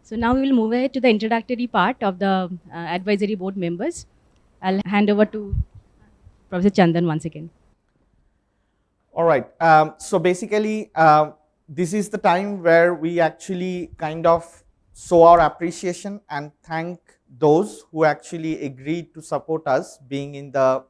So now we will move ahead to the introductory part of the advisory board members. I'll hand over to Professor Chandan once again. All right. So basically, this is the time where we actually kind of show our appreciation and thank those who actually agreed to support us being in the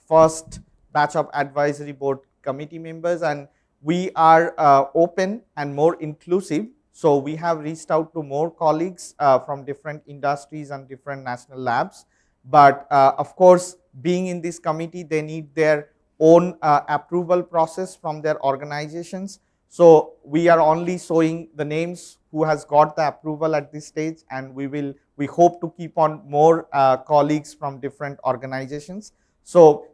first batch of advisory board committee members, and we are open and more inclusive. So we have reached out to more colleagues from different industries and different national labs. But of course, being in this committee, they need their own approval process from their organizations. So we are only showing the names who has got the approval at this stage, and we hope to keep on more colleagues from different organizations. So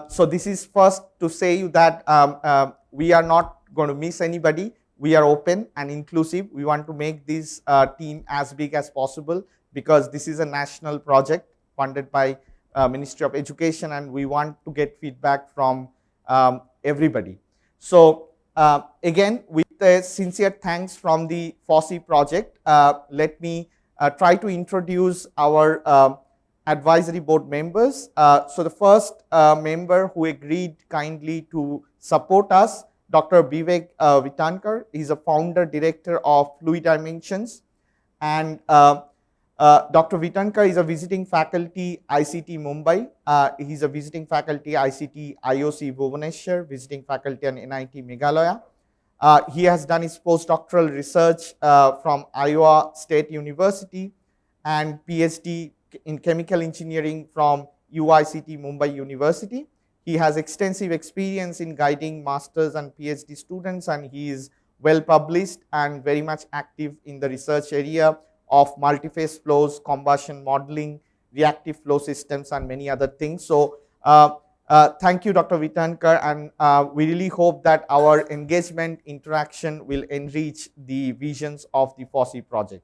so this is first to say that we are not going to miss anybody. We are open and inclusive. We want to make this team as big as possible because this is a national project funded by Ministry of Education, and we want to get feedback from everybody. So again, with a sincere thanks from the FOSSEE project, let me try to introduce our advisory board members. So the first member who agreed kindly to support us, Dr. Vivek Vitankar. He's a founder director of Fluid Dimensions, and Dr. Vitankar is a visiting faculty ICT Mumbai. He's a visiting faculty ICT IOC Bhubaneswar, visiting faculty on NIT Meghalaya. He has done his postdoctoral research from Iowa State University and PhD in chemical engineering from UICT Mumbai University. He has extensive experience in guiding masters and PhD students, and he is well published and very much active in the research area of multiphase flows, combustion modeling, reactive flow systems, and many other things. So thank you, Dr. Vitankar, and we really hope that our engagement interaction will enrich the visions of the FOSSEE project.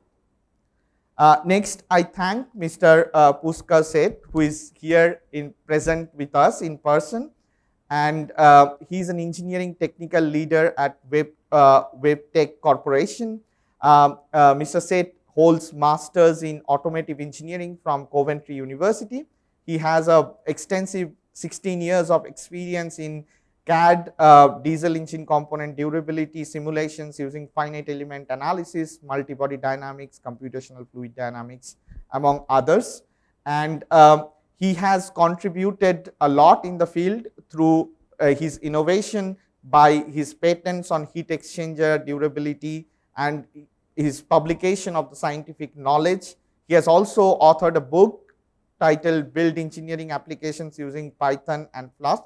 Next, I thank Mr. Pushkar Seth, who is here present with us in person, and he's an engineering technical leader at WebTech Corporation. Mr. Seth holds masters in automotive engineering from Coventry University. He has a extensive 16 years of experience in CAD, diesel engine component durability simulations using finite element analysis, multi-body dynamics, computational fluid dynamics, among others. And he has contributed a lot in the field through his innovation by his patents on heat exchanger durability and his publication of the scientific knowledge. He has also authored a book titled Build Engineering Applications Using Python and Flask,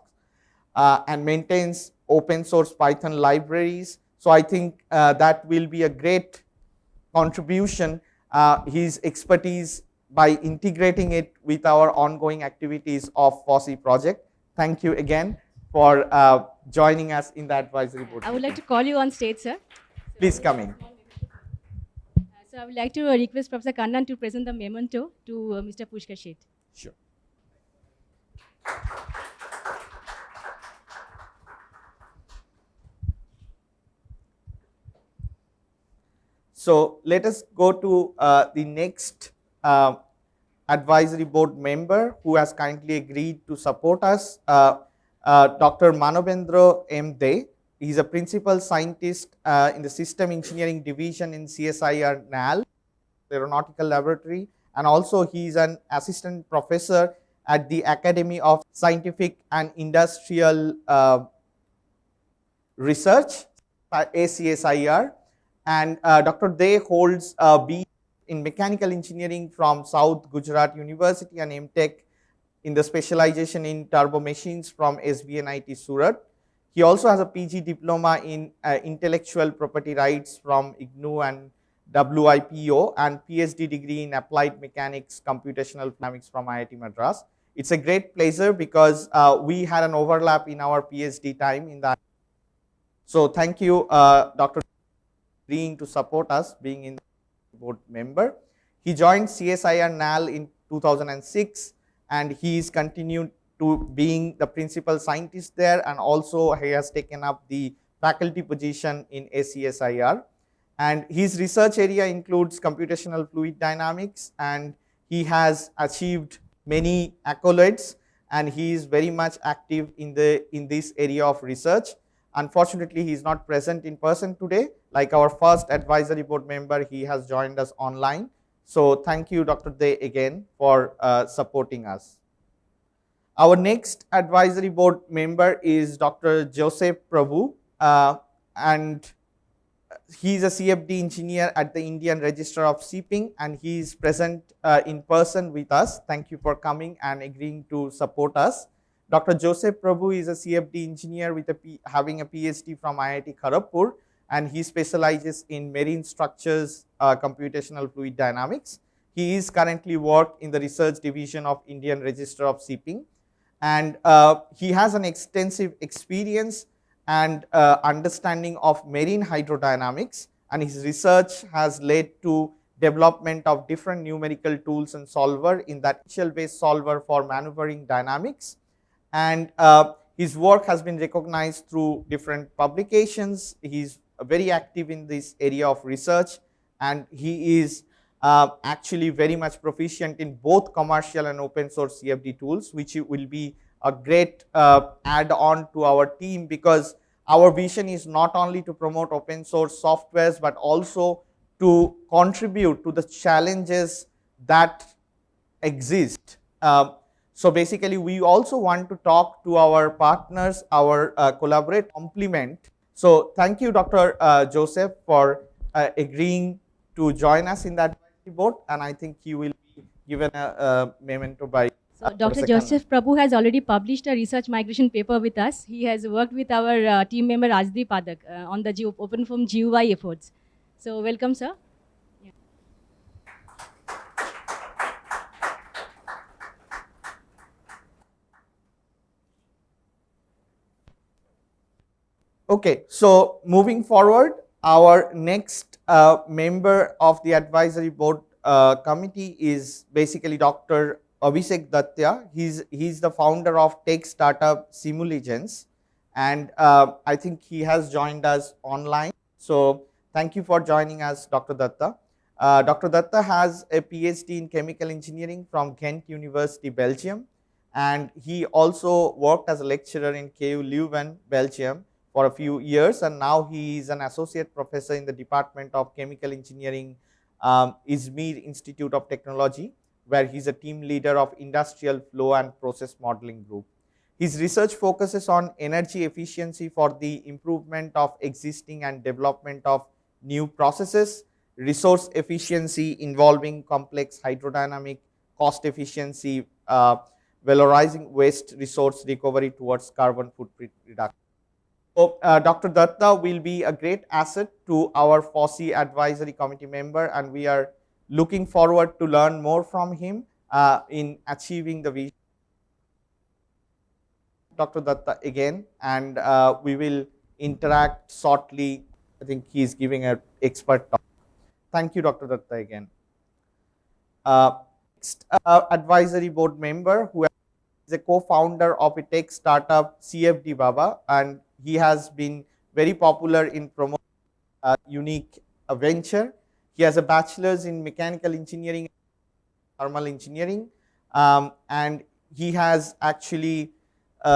and maintains open source Python libraries. So I think that will be a great contribution, his expertise, by integrating it with our ongoing activities of FOSSEE project. Thank you again for joining us in the advisory board. I would like to call you on stage, sir. Please come in. So I would like to request Professor Kannan to present the memento to Mr. Pushkar Seth. Sure. So let us go to the next advisory board member who has kindly agreed to support us, Dr. Manavendra M. De. He is a principal scientist in the System Engineering Division in CSIR NAL, the Aeronautical Laboratory, and also he is an assistant professor at the Academy of Scientific and Industrial Research, ACSIR. And Dr. De holds a B in Mechanical Engineering from South Gujarat University and MTech in the specialization in turbo machines from SBNIT Surat. He also has a PG diploma in intellectual property rights from IGNOU and WIPO, and PhD degree in applied mechanics, computational dynamics from IIT Madras. It's a great pleasure because we had an overlap in our PhD time in that. So thank you, Dr. agreeing to support us being in the board member. He joined CSIR NAL in 2006, and he is continued to being the principal scientist there, and also he has taken up the faculty position in ACSIR. And his research area includes computational fluid dynamics, and he has achieved many accolades, and he is very much active in this area of research. Unfortunately, he is not present in person today. Like our first advisory board member, he has joined us online. So thank you, Dr. Dey, again for supporting us. Our next advisory board member is Dr. Joseph Prabhu, and he is a CFD engineer at the Indian Register of Shipping, and he is present in person with us. Thank you for coming and agreeing to support us. Dr. Joseph Prabhu is a CFD engineer with having a PhD from IIT Kharagpur, and he specializes in marine structures, computational fluid dynamics. He is currently worked in the research division of Indian Register of Shipping, and he has an extensive experience and understanding of marine hydrodynamics, and his research has led to development of different numerical tools and solver in that shell-based solver for maneuvering dynamics. And his work has been recognized through different publications. He's very active in this area of research, and he is actually very much proficient in both commercial and open source CFD tools, which will be a great add-on to our team, because our vision is not only to promote open source softwares, but also to contribute to the challenges that exist. So basically, we also want to talk to our partners, our collaborate complement. So thank you, Dr. Joseph, for agreeing to join us in that board, and I think he will be given a memento by. So Dr. Joseph Prabhu has already published a research migration paper with us. He has worked with our team member Rajdi Padak on the OpenFOAM GUI efforts. So welcome, sir. Yeah. Okay, so moving forward, our next member of the advisory board committee is basically Dr. Abhishek Dattya. He's the founder of tech startup Simuligence, and I think he has joined us online. So thank you for joining us, Dr. Datta. Dr. Datta has a PhD in chemical engineering from Ghent University, Belgium, and he also worked as a lecturer in KU Leuven, Belgium for a few years, and now he is an associate professor in the Department of Chemical Engineering, Izmir Institute of Technology, where he is a team leader of Industrial Flow and Process Modeling Group. His research focuses on energy efficiency for the improvement of existing and development of new processes, resource efficiency involving complex hydrodynamic, cost efficiency, valorizing waste resource recovery towards carbon footprint reduction. So, Dr. Datta will be a great asset to our FOSSEE advisory committee member, and we are looking forward to learn more from him in achieving the vision. Dr. Datta again, and we will interact shortly. I think he is giving an expert talk. Thank you, Dr. Datta, again. Next advisory board member, who is a co-founder of a tech startup, CFD Baba, and he has been very popular in promoting a unique venture. He has a bachelor's in mechanical engineering and thermal engineering, and he has actually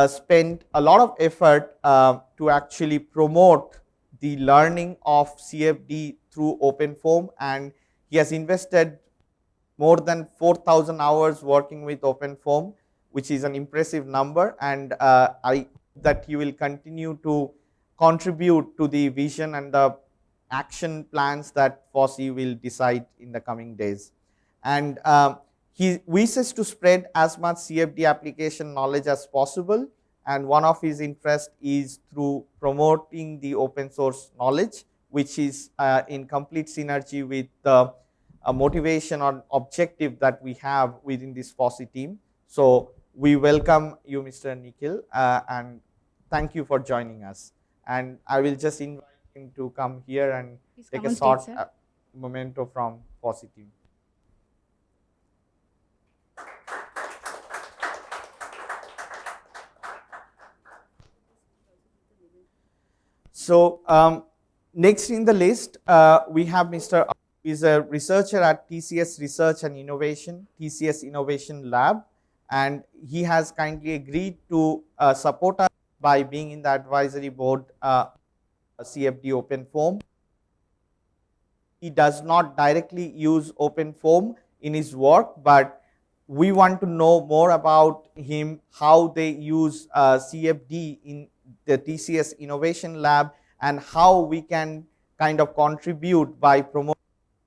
spent a lot of effort to actually promote the learning of CFD through OpenFOAM, and he has invested more than 4,000 hours working with OpenFOAM, which is an impressive number, and I hope that he will continue to contribute to the vision and the action plans that FOSSEE will decide in the coming days. And he wishes to spread as much CFD application knowledge as possible, and one of his interests is through promoting the open source knowledge, which is in complete synergy with the motivation or objective that we have within this FOSSEE team. So we welcome you, Mr. Nikhil, and thank you for joining us. And I will just invite him to come here and take a short memento from FOSSEE team. So Next in the list, we have Mr. is a researcher at TCS Research and Innovation, TCS Innovation Lab, and he has kindly agreed to support us by being in the advisory board CFD-OpenFOAM. He does not directly use OpenFOAM in his work, but we want to know more about him, how they use CFD in the TCS Innovation Lab, and how we can kind of contribute by promoting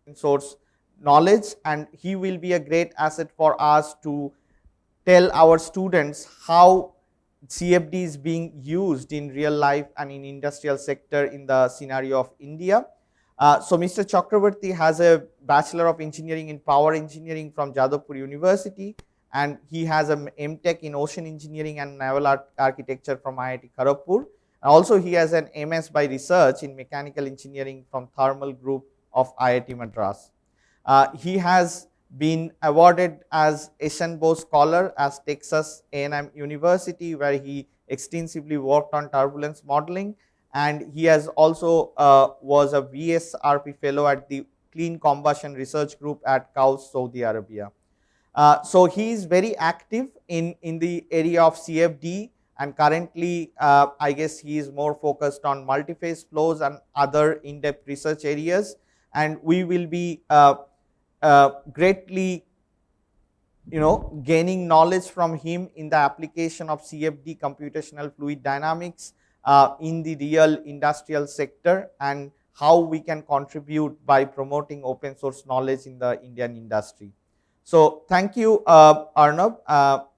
open source knowledge. And he will be a great asset for us to tell our students how CFD is being used in real life and in industrial sector in the scenario of India. So Mr. Chakravarti has a Bachelor of Engineering in Power Engineering from Jadavpur University, and he has an MTech in Ocean Engineering and Naval Architecture from IIT Kharagpur. Also, he has an MS by Research in Mechanical Engineering from Thermal Group of IIT Madras. He has been awarded as Asian Bose Scholar as Texas A&M University, where he extensively worked on turbulence modeling, and he has also was a VSRP fellow at the Clean Combustion Research Group at KAUS, Saudi Arabia. So he is very active in the area of CFD, and currently I guess he is more focused on multi-phase flows and other in-depth research areas, and we will be greatly gaining knowledge from him in the application of CFD, computational fluid dynamics, in the real industrial sector, and how we can contribute by promoting open source knowledge in the Indian industry. So thank you, Arnab,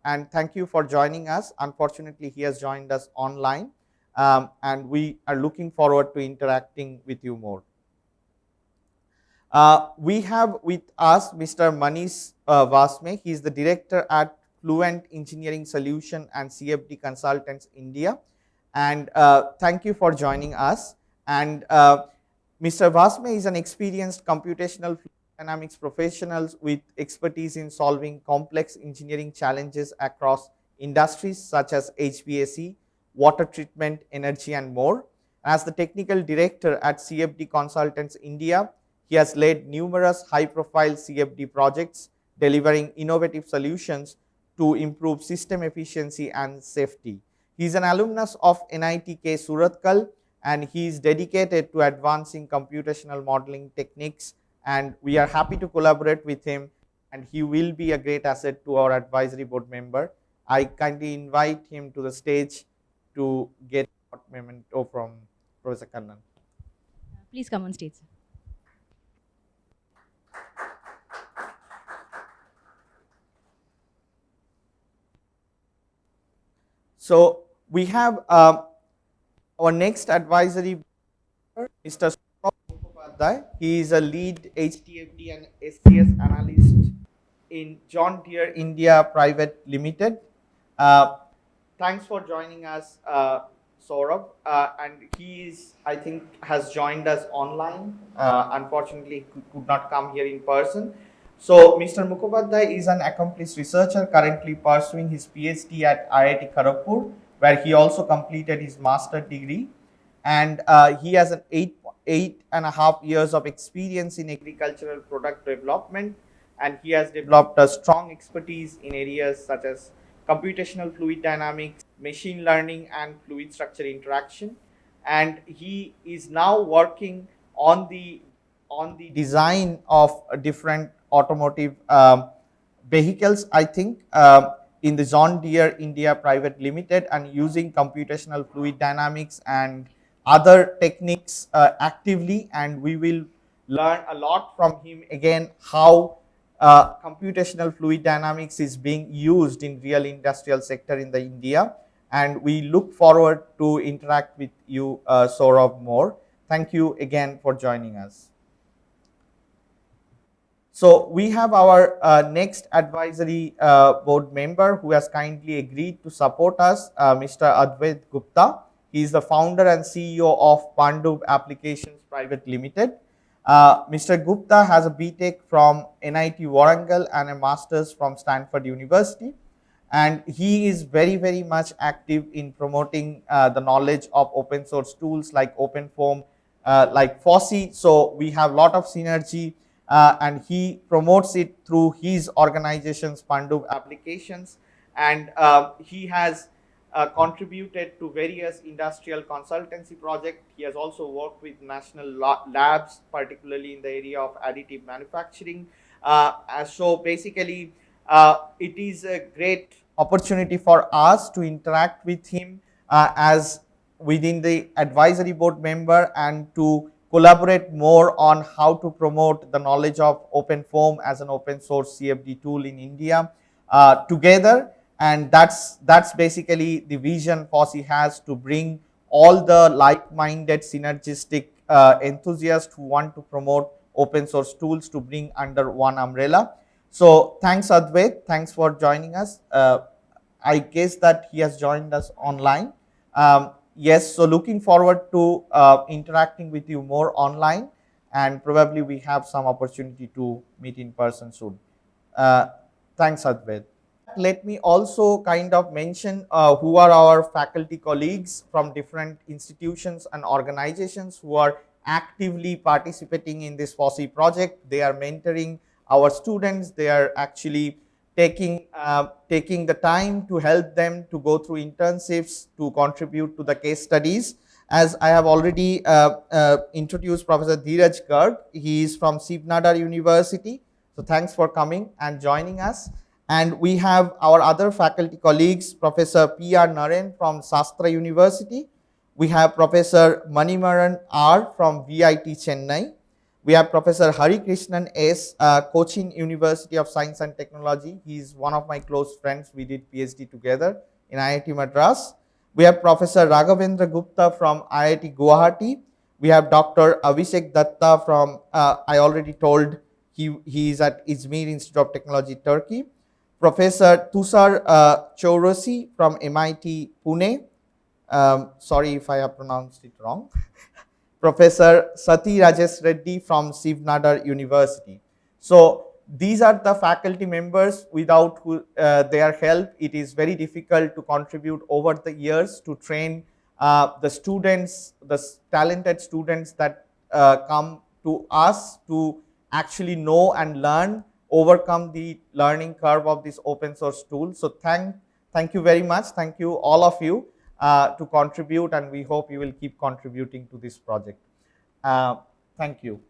and thank you for joining us. Unfortunately, he has joined us online, and we are looking forward to interacting with you more. We have with us Mr. Manish Vasme. He is the director at Fluent Engineering Solution and CFD Consultants India, and thank you for joining us. And Mr. Vasme is an experienced computational fluid dynamics professional with expertise in solving complex engineering challenges across industries such as HVAC, water treatment, energy, and more. As the technical director at CFD Consultants India, he has led numerous high-profile CFD projects, delivering innovative solutions to improve system efficiency and safety. He is an alumnus of NIT K Surathkal, and he is dedicated to advancing computational modeling techniques, and we are happy to collaborate with him, and he will be a great asset to our advisory board member. I kindly invite him to the stage to get a memento from Professor Kannan. Please come on stage. So we have our next advisory, Mr. Mukhopadhyay. He is a lead HTFD and SCS analyst in John Deere India Private Limited. Thanks for joining us, Saurabh. And he is, I think, has joined us online. Unfortunately, could not come here in person. So, Mr. Mukhopadhyay is an accomplished researcher currently pursuing his PhD at IIT Kharagpur, where he also completed his master's degree. And he has an eight and a half years of experience in agricultural product development, and he has developed a strong expertise in areas such as computational fluid dynamics, machine learning, and fluid structure interaction. And he is now working on the design of different automotive vehicles, I think, in the John Deere India Private Limited, and using computational fluid dynamics and other techniques actively. And we will learn a lot from him again, how computational fluid dynamics is being used in real industrial sector in the India. And we look forward to interact with you, Saurabh, more. Thank you again for joining us. So we have our next advisory board member who has kindly agreed to support us, Mr. Advait Gupta. He is the founder and CEO of Pandub Applications Private Limited. Mr. Gupta has a BTech from NIT Warangal and a master's from Stanford University. And he is very, very much active in promoting the knowledge of open source tools like OpenFOAM, like FOSSEE. So we have a lot of synergy, and he promotes it through his organization's Pandu applications, and he has contributed to various industrial consultancy projects. He has also worked with national labs, particularly in the area of additive manufacturing. So basically, it is a great opportunity for us to interact with him as within the advisory board member, and to collaborate more on how to promote the knowledge of OpenFOAM as an open source CFD tool in India together. And that's basically the vision FOSSEE has, to bring all the like-minded synergistic enthusiasts who want to promote open source tools to bring under one umbrella. So thanks Advait, thanks for joining us. I guess that he has joined us online. Yes, so looking forward to interacting with you more online, and probably we have some opportunity to meet in person soon. Thanks Advait. Let me also kind of mention who are our faculty colleagues from different institutions and organizations who are actively participating in this FOSSEE project. They are mentoring our students. They are actually taking the time to help them to go through internships, to contribute to the case studies. As I have already introduced Professor Dheeraj Garg, he is from Shiv Nadar University. So thanks for coming and joining us. And we have our other faculty colleagues, Professor P.R. Naren from Sastra University. We have Professor Manimaran R from VIT Chennai. We have Professor Hari Krishnan S, Cochin University of Science and Technology. He is one of my close friends. We did PhD together in IIT Madras. We have Professor Raghavendra Gupta from IIT Guwahati. We have Dr. Abhishek Datta from, I already told, he is at Izmir Institute of Technology, Turkey. Professor Tushar Chowrasi from MIT Pune. Sorry if I have pronounced it wrong. Professor Sati Rajesh Reddy from Shiv Nadar University. So these are the faculty members. Without their help, it is very difficult to contribute over the years to train the students, the talented students that come to us to actually know and learn, overcome the learning curve of this open source tool. So thank you very much. Thank you all of you to contribute, and we hope you will keep contributing to this project. Thank you.